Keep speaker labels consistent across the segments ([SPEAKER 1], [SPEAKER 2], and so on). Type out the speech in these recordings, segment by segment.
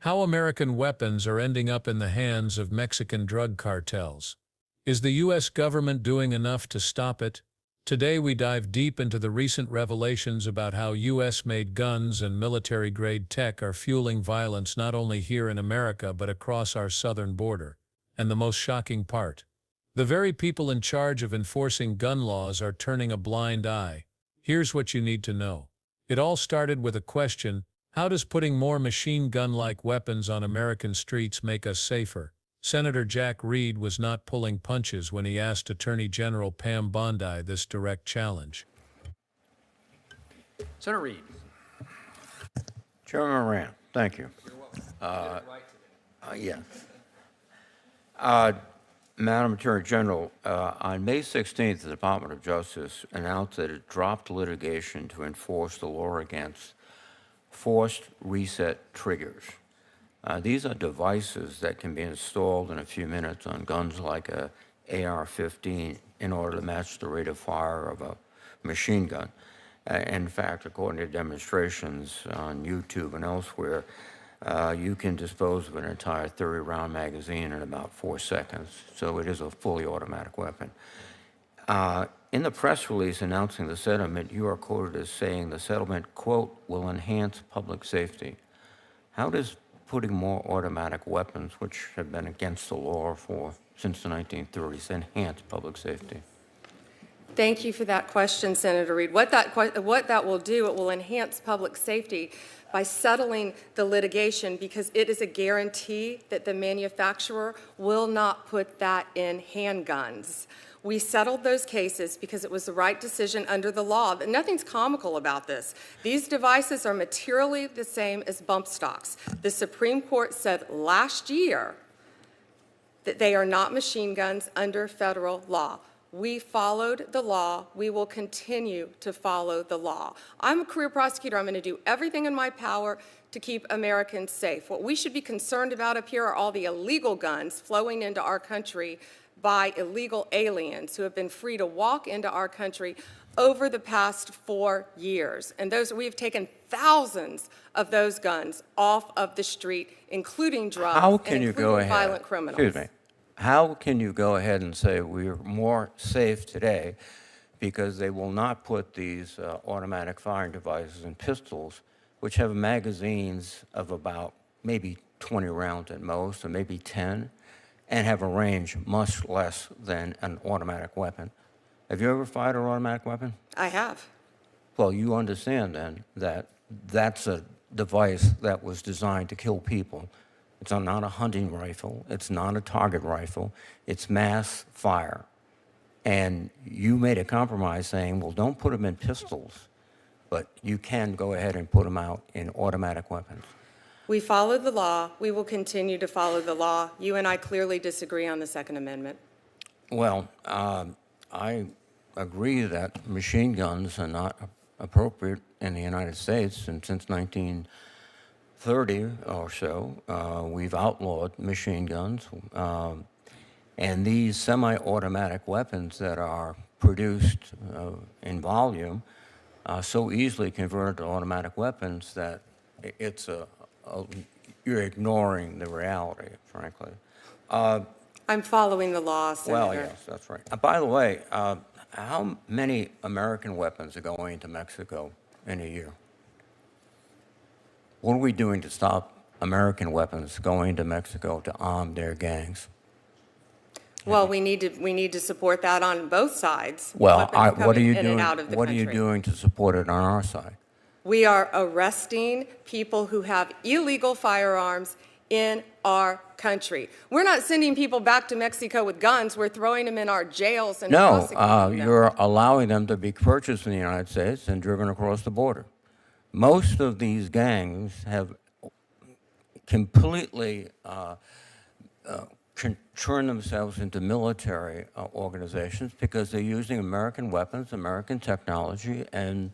[SPEAKER 1] How American weapons are ending up in the hands of Mexican drug cartels. Is the U.S. government doing enough to stop it? Today we dive deep into the recent revelations about how U.S.-made guns and military-grade tech are fueling violence not only here in America but across our southern border. And the most shocking part: the very people in charge of enforcing gun laws are turning a blind eye. Here's what you need to know. It all started with a question: how does putting more machine gun-like weapons on American streets make us safer? Senator Jack Reed was not pulling punches when he asked Attorney General Pam Bondi this direct challenge.
[SPEAKER 2] Senator Reed.
[SPEAKER 3] Chairman Moran, thank you.
[SPEAKER 2] You're welcome.
[SPEAKER 3] Yes. Madam Attorney General, on May 16th, the Department of Justice announced that it dropped litigation to enforce the law against forced reset triggers. These are devices that can be installed in a few minutes on guns like a AR-15 in order to match the rate of fire of a machine gun. In fact, according to demonstrations on YouTube and elsewhere, you can dispose of an entire 30-round magazine in about 4 seconds, so it is a fully automatic weapon. In the press release announcing the settlement, you are quoted as saying the settlement, quote, will enhance public safety. How does putting more automatic weapons, which have been against the law since the 1930s, enhance public safety?
[SPEAKER 4] Thank you for that question, Senator Reed. What that will do, it will enhance public safety by settling the litigation, because it is a guarantee that the manufacturer will not put that in handguns. We settled those cases because it was the right decision under the law. Nothing's comical about this. These devices are materially the same as bump stocks. The Supreme Court said last year that they are not machine guns under federal law. We followed the law. We will continue to follow the law. I'm a career prosecutor. I'm going to do everything in my power to keep Americans safe. What we should be concerned about up here are all the illegal guns flowing into our country by illegal aliens who have been free to walk into our country over the past 4 years. And we have taken thousands of those guns off of the street, including drugs and including violent criminals.
[SPEAKER 3] Excuse me. How can you go ahead and say we're more safe today because they will not put these automatic firing devices and pistols, which have magazines of about maybe 20 rounds at most, or maybe 10, and have a range much less than an automatic weapon? Have you ever fired an automatic weapon?
[SPEAKER 4] I have.
[SPEAKER 3] Well, you understand then that that's a device that was designed to kill people. It's not a hunting rifle. It's not a target rifle. It's mass fire. And you made a compromise saying, well, don't put them in pistols, but you can go ahead and put them out in automatic weapons.
[SPEAKER 4] We followed the law. We will continue to follow the law. You and I clearly disagree on the Second Amendment.
[SPEAKER 3] Well, I agree that machine guns are not appropriate in the United States, and since 1930 or so, we've outlawed machine guns. And these semi-automatic weapons that are produced in volume are so easily converted to automatic weapons that it's you're ignoring the reality, frankly.
[SPEAKER 4] I'm following the law, Senator.
[SPEAKER 3] Well, yes, that's right. By the way, how many American weapons are going into Mexico in a year? What are we doing to stop American weapons going to Mexico to arm their gangs?
[SPEAKER 4] Well, we need to support that on both sides.
[SPEAKER 3] Well, what are you
[SPEAKER 4] in
[SPEAKER 3] doing?
[SPEAKER 4] and out of the
[SPEAKER 3] What are you
[SPEAKER 4] country.
[SPEAKER 3] doing to support it on our side?
[SPEAKER 4] We are arresting people who have illegal firearms in our country. We're not sending people back to Mexico with guns. We're throwing them in our jails and prosecuting them.
[SPEAKER 3] You're allowing them to be purchased in the United States and driven across the border. Most of these gangs have completely turned themselves into military organizations because they're using American weapons, American technology, and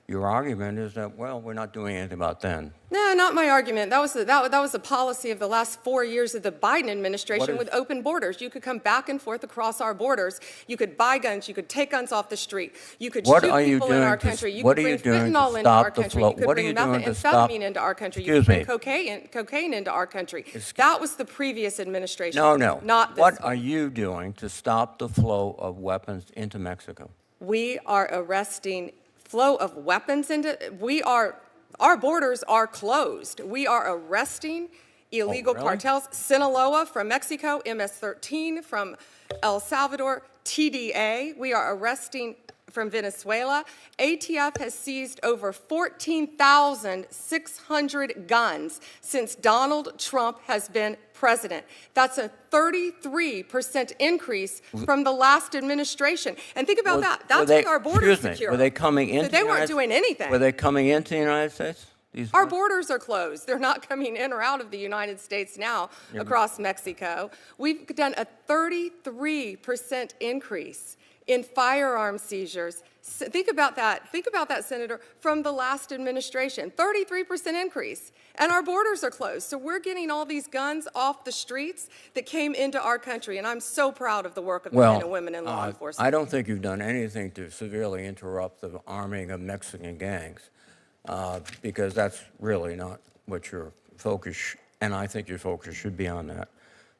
[SPEAKER 3] your argument is that, well, we're not doing anything about then.
[SPEAKER 4] No, not my argument. That was a policy of the last 4 years of the Biden administration with open borders. You could come back and forth across our borders. You could buy guns. You could take guns off the street. You could shoot people in our country. You could bring fentanyl into our country. You could bring methamphetamine into our country. You could bring cocaine into our country. That was the previous administration.
[SPEAKER 3] No, no.
[SPEAKER 4] Not this
[SPEAKER 3] What
[SPEAKER 4] one.
[SPEAKER 3] are you doing to stop the flow of weapons into Mexico?
[SPEAKER 4] We are arresting flow of weapons into, our borders are closed. We are arresting illegal
[SPEAKER 3] really?
[SPEAKER 4] cartels. Sinaloa from Mexico, MS-13 from El Salvador, TDA. We are arresting from Venezuela. ATF has seized over 14,600 guns since Donald Trump has been president. That's a 33% increase from the last administration. And think about that. That's with our borders secure.
[SPEAKER 3] Were they coming into
[SPEAKER 4] they weren't doing anything.
[SPEAKER 3] Were they coming into the United States?
[SPEAKER 4] Our borders are closed. They're not coming in or out of the United States now across Mexico. We've done a 33% increase in firearm seizures. Think about that. Think about that, Senator, from the last administration. 33% increase. And our borders are closed. So we're getting all these guns off the streets that came into our country. And I'm so proud of the work of the men and women in law enforcement.
[SPEAKER 3] I don't think you've done anything to severely interrupt the arming of Mexican gangs, because that's really not what your focus, and I think your focus should be on that.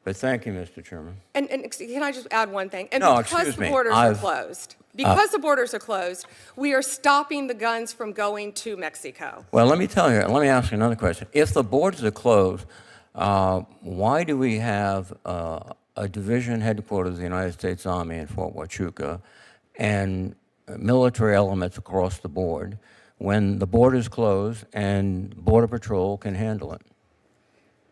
[SPEAKER 3] But thank you, Mr. Chairman.
[SPEAKER 4] And can I just add one thing? And
[SPEAKER 3] No,
[SPEAKER 4] because
[SPEAKER 3] excuse
[SPEAKER 4] the
[SPEAKER 3] me.
[SPEAKER 4] borders are closed, the borders are closed, we are stopping the guns from going to Mexico.
[SPEAKER 3] Well, let me ask you another question. If the borders are closed, why do we have a division headquarters of the United States Army in Fort Huachuca and military elements across the board when the borders close and Border Patrol can handle it?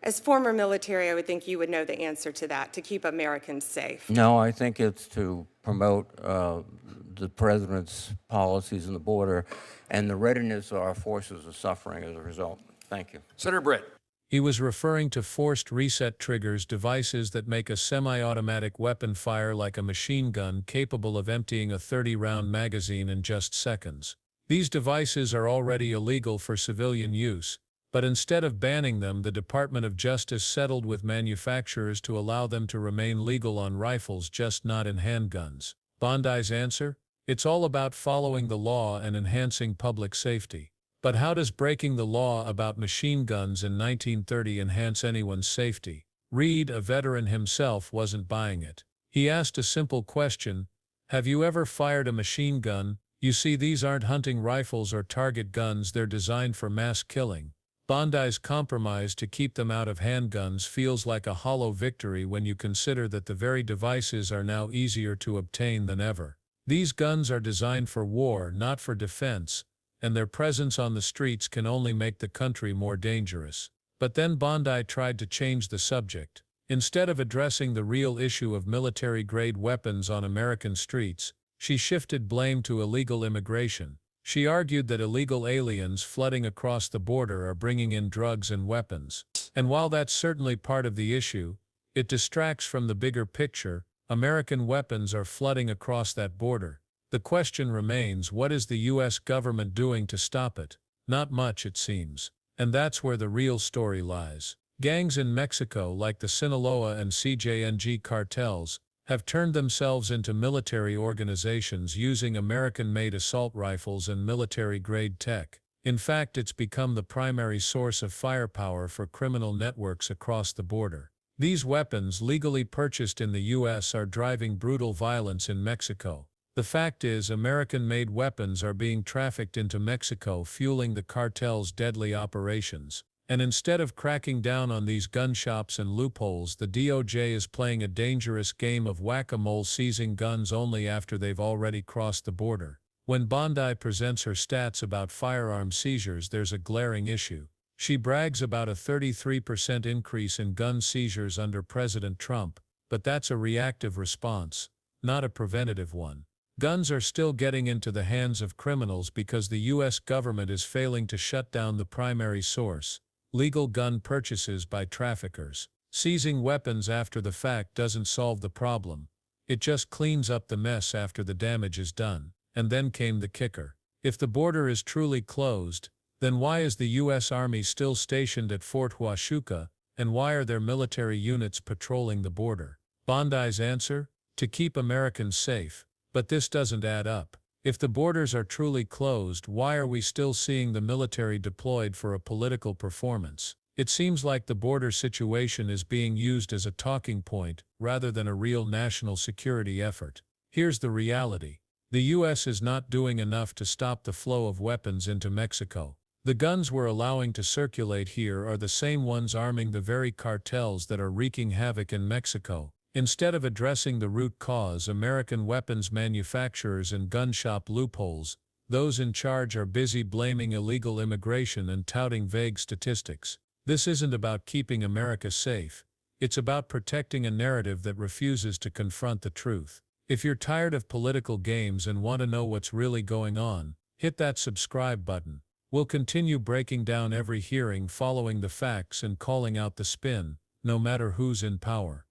[SPEAKER 4] As former military, I would think you would know the answer to that, to keep Americans safe.
[SPEAKER 3] No, I think it's to promote the president's policies in the border, and the readiness of our forces is suffering as a result. Thank you.
[SPEAKER 2] Senator Britt.
[SPEAKER 1] He was referring to forced reset triggers, devices that make a semi-automatic weapon fire like a machine gun capable of emptying a 30-round magazine in just seconds. These devices are already illegal for civilian use, but instead of banning them, the Department of Justice settled with manufacturers to allow them to remain legal on rifles, just not in handguns. Bondi's answer? It's all about following the law and enhancing public safety. But how does breaking the law about machine guns in 1930 enhance anyone's safety? Reed, a veteran himself, wasn't buying it. He asked a simple question: have you ever fired a machine gun? You see, these aren't hunting rifles or target guns, they're designed for mass killing. Bondi's compromise to keep them out of handguns feels like a hollow victory when you consider that the very devices are now easier to obtain than ever. These guns are designed for war, not for defense, and their presence on the streets can only make the country more dangerous. But then Bondi tried to change the subject. Instead of addressing the real issue of military-grade weapons on American streets, she shifted blame to illegal immigration. She argued that illegal aliens flooding across the border are bringing in drugs and weapons. And while that's certainly part of the issue, it distracts from the bigger picture. American weapons are flooding across that border. The question remains, what is the U.S. government doing to stop it? Not much, it seems. And that's where the real story lies. Gangs in Mexico, like the Sinaloa and CJNG cartels, have turned themselves into military organizations using American-made assault rifles and military-grade tech. In fact, it's become the primary source of firepower for criminal networks across the border. These weapons, legally purchased in the U.S., are driving brutal violence in Mexico. The fact is, American-made weapons are being trafficked into Mexico, fueling the cartel's deadly operations. And instead of cracking down on these gun shops and loopholes, the DOJ is playing a dangerous game of whack-a-mole, seizing guns only after they've already crossed the border. When Bondi presents her stats about firearm seizures, there's a glaring issue. She brags about a 33% increase in gun seizures under President Trump, but that's a reactive response, not a preventative one. Guns are still getting into the hands of criminals because the U.S. government is failing to shut down the primary source: legal gun purchases by traffickers. Seizing weapons after the fact doesn't solve the problem. It just cleans up the mess after the damage is done. And then came the kicker. If the border is truly closed, then why is the U.S. Army still stationed at Fort Huachuca, and why are there military units patrolling the border? Bondi's answer? To keep Americans safe. But this doesn't add up. If the borders are truly closed, why are we still seeing the military deployed for a political performance? It seems like the border situation is being used as a talking point rather than a real national security effort. Here's the reality. The U.S. is not doing enough to stop the flow of weapons into Mexico. The guns we're allowing to circulate here are the same ones arming the very cartels that are wreaking havoc in Mexico. Instead of addressing the root cause, American weapons manufacturers and gun shop loopholes, those in charge are busy blaming illegal immigration and touting vague statistics. This isn't about keeping America safe. It's about protecting a narrative that refuses to confront the truth. If you're tired of political games and want to know what's really going on, hit that subscribe button. We'll continue breaking down every hearing, following the facts and calling out the spin, no matter who's in power.